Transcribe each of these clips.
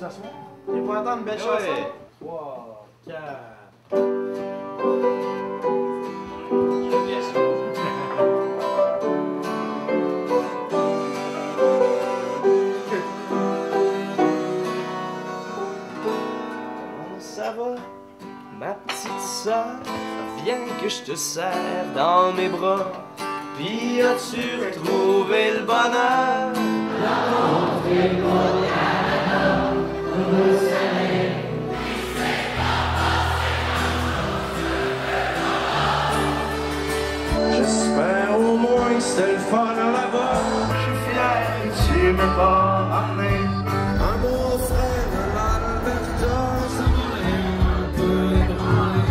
s'asseoir. Il va entendre une belle chanson. 3, 4. Comment ça va, ma petite sœur? Viens que je te serre dans mes bras. Puis as-tu retrouvé le bonheur? J'espère au moins que c'était le fun là-bas. Je suis fier que tu m'aies pas ramené. Un beau frère de l'Alberta, ça m'aurait un peu ébranlé.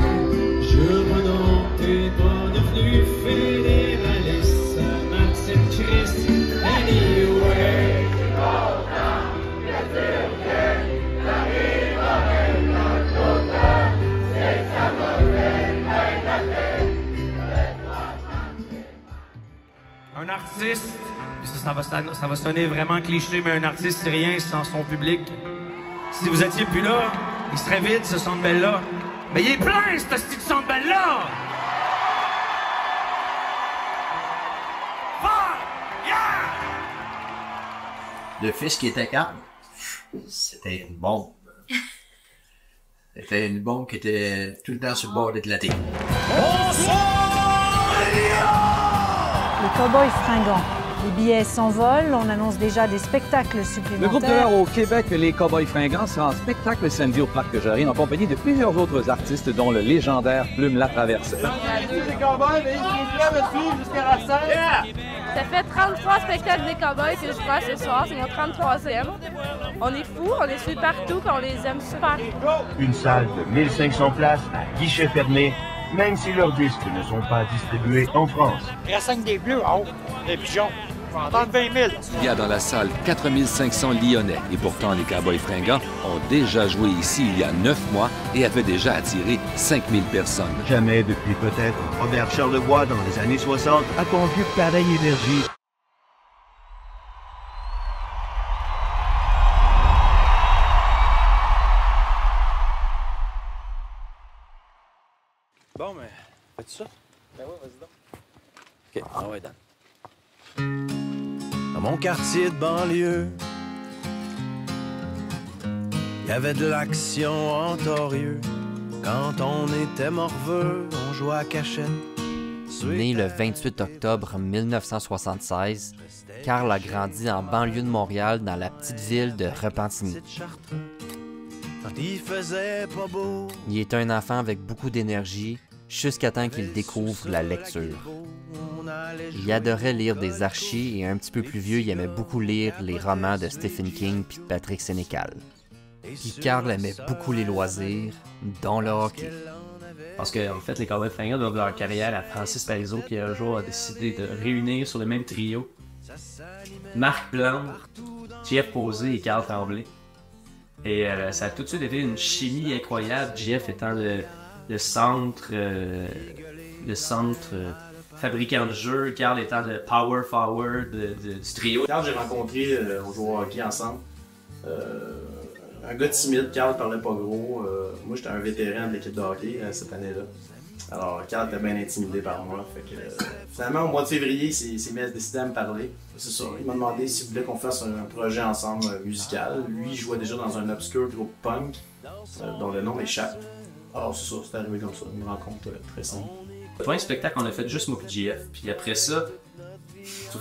Je vois donc t'es pas devenu fédéraliste, Maxime Christ, anyway. Un artiste, ça va sonner vraiment cliché, mais un artiste c'est rien sans son public. Si vous étiez plus là, il serait vide ce Centre Bell-là. Mais il est plein, ce petit Centre Bell-là! Le fils qui était calme, c'était une bombe. C'était une bombe qui était tout le temps sur le bord d'éclater. Les Cowboys fringants. Les billets s'envolent, on annonce déjà des spectacles supplémentaires. Le groupe de l'heure au Québec, les Cowboys fringants, sera en spectacle samedi au Parc Jarry en compagnie de plusieurs autres artistes, dont le légendaire Plume Latraverse. Les Cowboys, mais ils sont prêts à me suivre jusqu'à la scène. Yeah! Ça fait 33 spectacles des Cowboys que je vois ce soir, c'est mon 33e. On est fous, on les suit partout, puis on les aime super. Une salle de 1500 places à guichet fermé, même si leurs disques ne sont pas distribués en France. Il y a 5 des bleus en haut, des pigeons. Je vais entendre 20 000. Il y a dans la salle 4500 Lyonnais et pourtant les Cowboys fringants ont déjà joué ici il y a 9 mois et avaient déjà attiré 5000 personnes. Jamais depuis peut-être Robert Charlevoix dans les années 60 a conduit pareille énergie. Bon, mais fais-tu ça? Ben ouais, vas-y donc. OK, ah ouais, Dan. Dans mon quartier de banlieue, il y avait de l'action en torieux. Quand on était morveux, on jouait à cachette. Né le 28 octobre 1976, Carl a grandi en banlieue de Montréal dans la petite ville de Repentigny. Il est un enfant avec beaucoup d'énergie jusqu'à temps qu'il découvre la lecture. Il adorait lire des archis et un petit peu plus vieux, il aimait beaucoup lire les romans de Stephen King puis de Patrick Sénécal. Puis Carl aimait beaucoup les loisirs, dont le hockey. Parce qu'en fait, les Cowboys fringants doivent leur carrière à Francis Parizeau qui un jour a décidé de réunir sur le même trio Marc Plante, Jeff Posé et Carl Tremblay. Et ça a tout de suite été une chimie incroyable, Jeff étant le centre fabricant de jeux, Carl étant le power forward du trio. Carl, j'ai rencontré, on jouait au hockey ensemble. Un gars timide, Carl parlait pas gros. Moi, j'étais un vétéran de l'équipe de hockey cette année-là. Alors, Carl était bien intimidé par moi. Fait que, finalement, au mois de février, il s'est décidé à me parler. C'est ça, il m'a demandé s'il voulait qu'on fasse un projet ensemble musical. Lui, il jouait déjà dans un obscur groupe punk, dont le nom m'échappe. Alors, c'est ça, c'est arrivé comme ça, une rencontre très simple. Le premier spectacle, on a fait juste moi et JF. Puis après ça,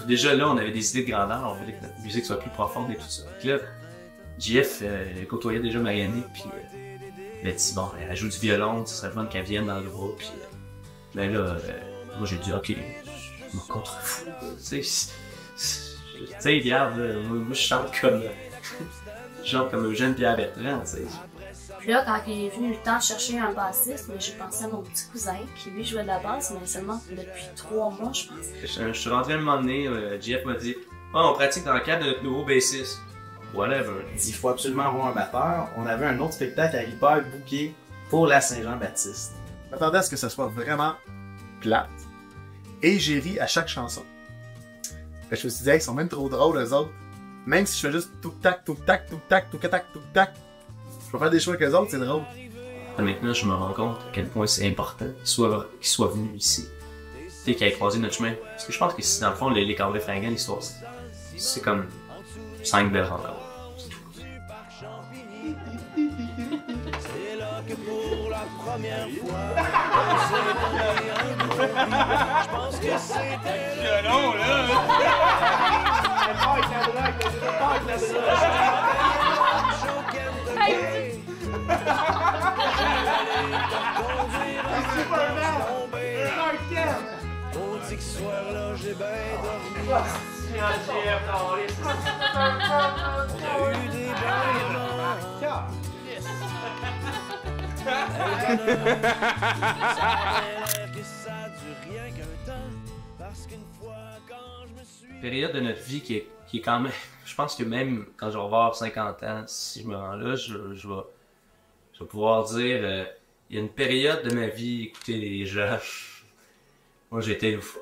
déjà là, on avait des idées de grandeur, on voulait que notre musique soit plus profonde et tout ça. Puis là, JF côtoyait déjà Marianne, puis il a dit bon, elle joue du violon, ce serait fun qu'elle vienne dans le groupe. Puis ben là, moi j'ai dit ok, je m'en contrefous. Tu sais, regarde, moi je chante comme Eugène Pierre Bertrand, tu sais. Puis là, quand il est venu le temps de chercher un bassiste, j'ai pensé à mon petit cousin qui lui jouait de la basse, mais seulement depuis 3 mois, je pense. Je suis rentré à un moment donné, JF m'a dit on pratique dans le cadre de notre nouveau bassiste. Whatever. Il faut absolument avoir un batteur. On avait un autre spectacle à hyper booké pour la Saint-Jean-Baptiste. Je m'attendais à ce que ça soit vraiment plate. Et j'ai ri à chaque chanson. Fait que je me suis dit, hey, ils sont même trop drôles, eux autres. même si je fais juste tout-tac, tout-tac, tout-tac, tout-tac, tout-tac, je peux faire des choix que les autres, c'est drôle. Maintenant, je me rends compte à quel point c'est important qu'il soit venu ici. Tu sais, qu'il ait croisé notre chemin. Parce que je pense que dans le fond, les Cowboys Fringants, l'histoire, c'est comme 5 belles rencontres. C'est là que pour la première fois, je pense que c'était le long, là! On dit que ce soir-là, j'ai bien dormi. On a eu des bons moments. Période de notre vie qui est quand même... Je pense que même quand je vais avoir 50 ans, si je me rends là, je vais pouvoir dire... il y a une période de ma vie, écoutez les gens, moi j'étais une fois.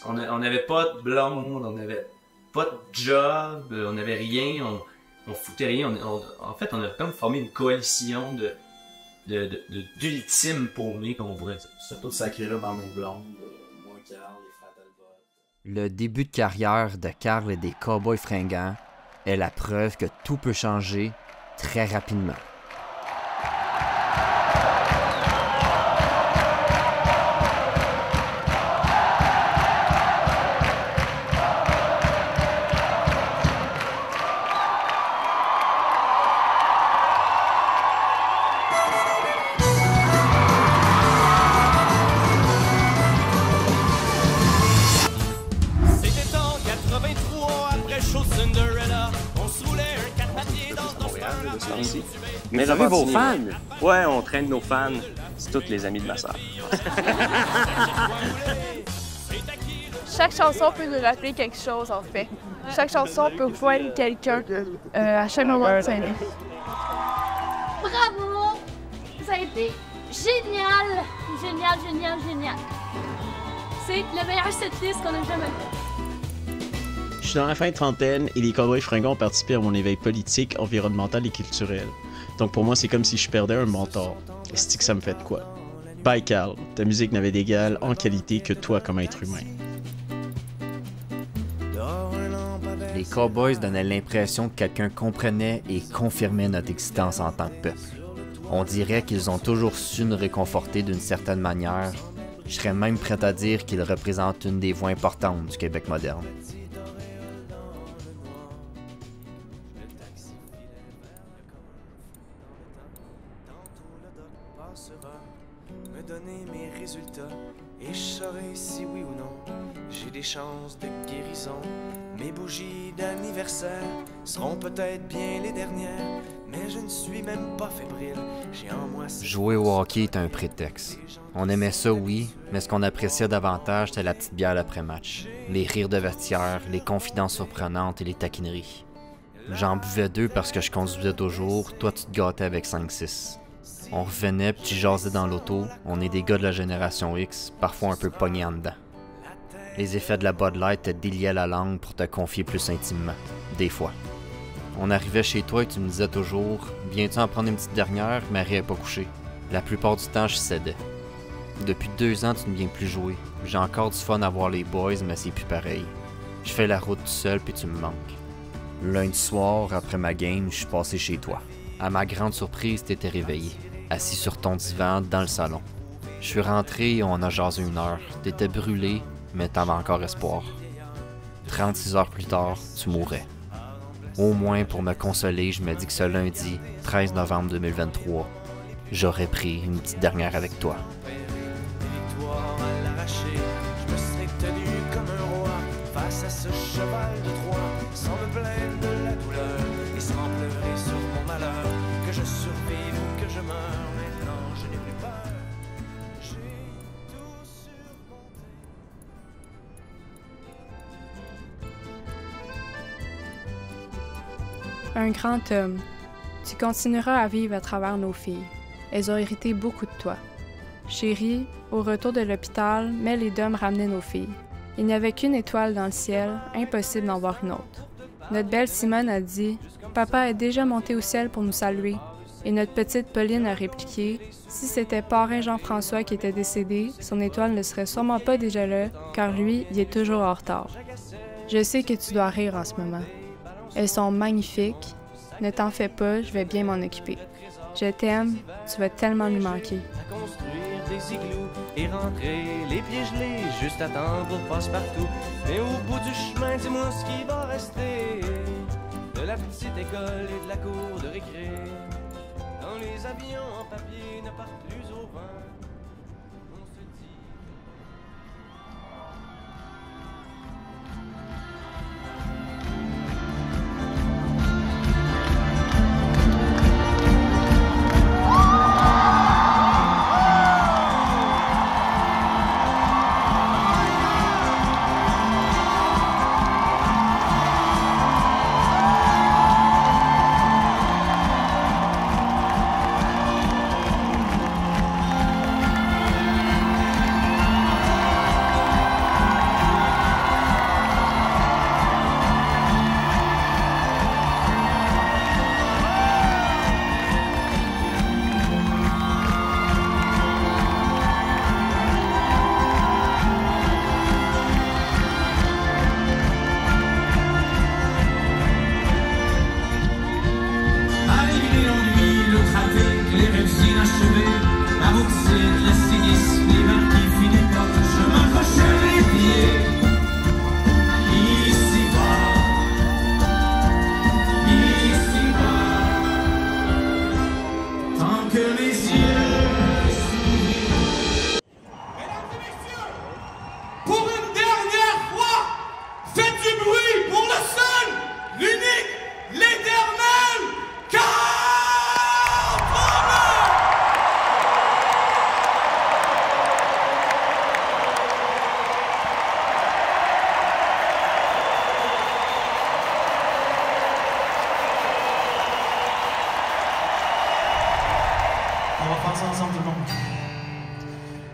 On n'avait pas de blonde, on n'avait pas de job, on n'avait rien, on foutait rien. En fait, on a comme formé une coalition d'ultimes paumés, comme on pourrait dire. C'est tout sacré là dans mes blondes, moi, Carl, les frères Talbot. Le début de carrière de Carl et des Cowboys Fringants est la preuve que tout peut changer très rapidement. Mes amis, vos fans? Ouais, on traîne nos fans. C'est tous les amis de ma sœur. Chaque chanson peut nous rappeler quelque chose, en fait. Chaque chanson peut rejoindre quelqu'un à chaque moment de sa vie. Bravo! Ça a été génial! Génial, génial, génial. C'est le meilleur setlist qu'on a jamais fait. Je suis dans la fin de trentaine et les Cowboys Fringants ont participé à mon éveil politique, environnemental et culturel. Donc pour moi, c'est comme si je perdais un mentor. Est-ce que ça me fait de quoi? Bye Carl, ta musique n'avait d'égal en qualité que toi comme être humain. Les Cowboys donnaient l'impression que quelqu'un comprenait et confirmait notre existence en tant que peuple. On dirait qu'ils ont toujours su nous réconforter d'une certaine manière. Je serais même prêt à dire qu'ils représentent une des voix importantes du Québec moderne. Me donner mes résultats et je saurai si oui ou non j'ai des chances de guérison. Mes bougies d'anniversaire seront peut-être bien les dernières, mais je ne suis même pas fébrile. J'ai en moi... Jouer au hockey est un prétexte. On aimait ça, oui, mais ce qu'on appréciait davantage, c'était la petite bière après-match. Les rires de vestiaire, les confidences surprenantes et les taquineries. J'en buvais 2 parce que je conduisais toujours, toi tu te gâtais avec 5-6. On revenait puis tu jasais dans l'auto, on est des gars de la génération X, parfois un peu pognés en dedans. Les effets de la Bud Light te déliaient la langue pour te confier plus intimement, des fois. On arrivait chez toi et tu me disais toujours « Viens-tu en prendre une petite dernière? Marie est pas couchée. » La plupart du temps, je cédais. Depuis 2 ans, tu ne viens plus jouer. J'ai encore du fun à voir les boys, mais c'est plus pareil. Je fais la route tout seul puis tu me manques. Lundi soir, après ma game, je suis passé chez toi. À ma grande surprise, t'étais réveillé, assis sur ton divan dans le salon. Je suis rentré et on a jasé 1 heure. T'étais brûlé, mais t'avais encore espoir. 36 heures plus tard, tu mourais. Au moins, pour me consoler, je me dis que ce lundi, 13 novembre 2023, j'aurais pris une petite dernière avec toi. Je me serais tenu comme un roi face à ce cheval de Troie, sans me plaindre de la douleur et sans pleurer sur mon malheur. Que je survive ou que je meure, maintenant je n'ai plus peur. J'ai tout surmonté. Un grand homme. Tu continueras à vivre à travers nos filles. Elles ont hérité beaucoup de toi. Chérie, au retour de l'hôpital, Mel et Dom ramenaient nos filles. Il n'y avait qu'une étoile dans le ciel, impossible d'en voir une autre. Notre belle Simone a dit « Papa est déjà monté au ciel pour nous saluer. » Et notre petite Pauline a répliqué « Si c'était parrain Jean-François qui était décédé, son étoile ne serait sûrement pas déjà là, car lui, il est toujours en retard. » Je sais que tu dois rire en ce moment. Elles sont magnifiques. Ne t'en fais pas, je vais bien m'en occuper. Je t'aime, tu vas tellement nous manquer. Construire des igloos et rentrer les pieds gelés, juste attendre pour passe-partout. Mais au bout du chemin, dis-moi ce qui va rester de la petite école et de la cour de récré. Quand les avions en papier ne partent plus au vent, on se dit... On va faire ça ensemble tout le monde.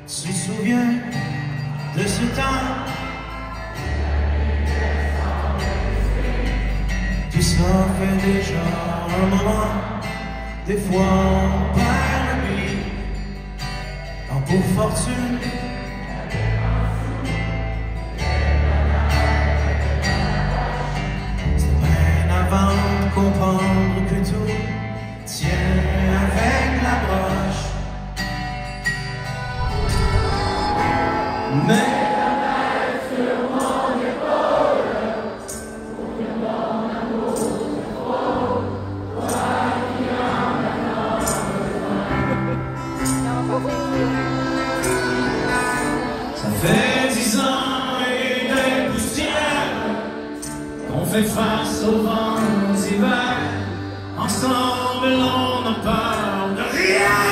Tu te souviens de ce temps? Tout ça fait déjà un moment. Des fois on perd le billet. En pour fortune. C'est bien avant de comprendre que tout tient avec la broche. Mais la main sur mon épaule, pour que mon amour se frôle, toi qui en as besoin. Ça fait 10 ans et des poussières qu'on fait face aux vents d'hiver. Ensemble, on n'a peur de rien.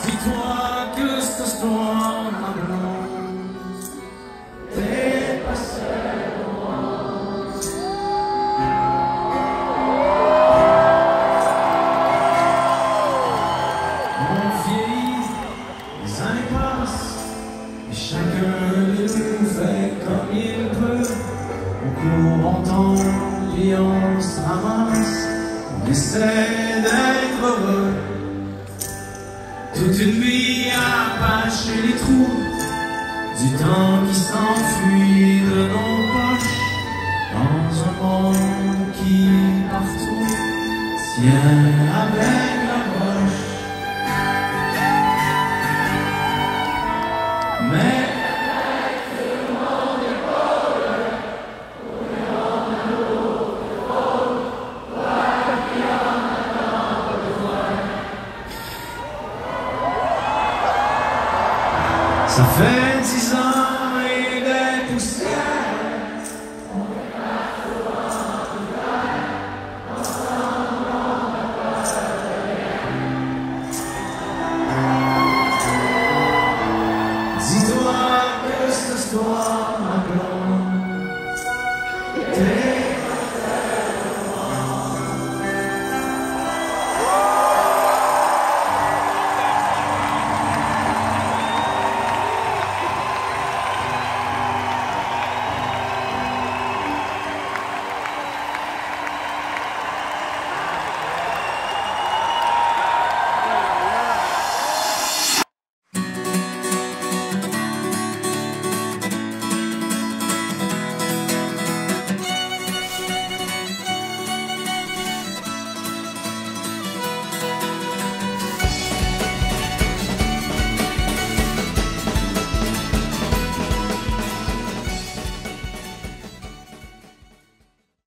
Dis-toi que cette histoire, ma blonde, t'es pas seule au monde. On vieillit, les années passent, et chacun de nous fait comme il peut. On court, on tombe, et on se ramasse, on essaie d'être heureux. Toute une vie à patcher les trous du temps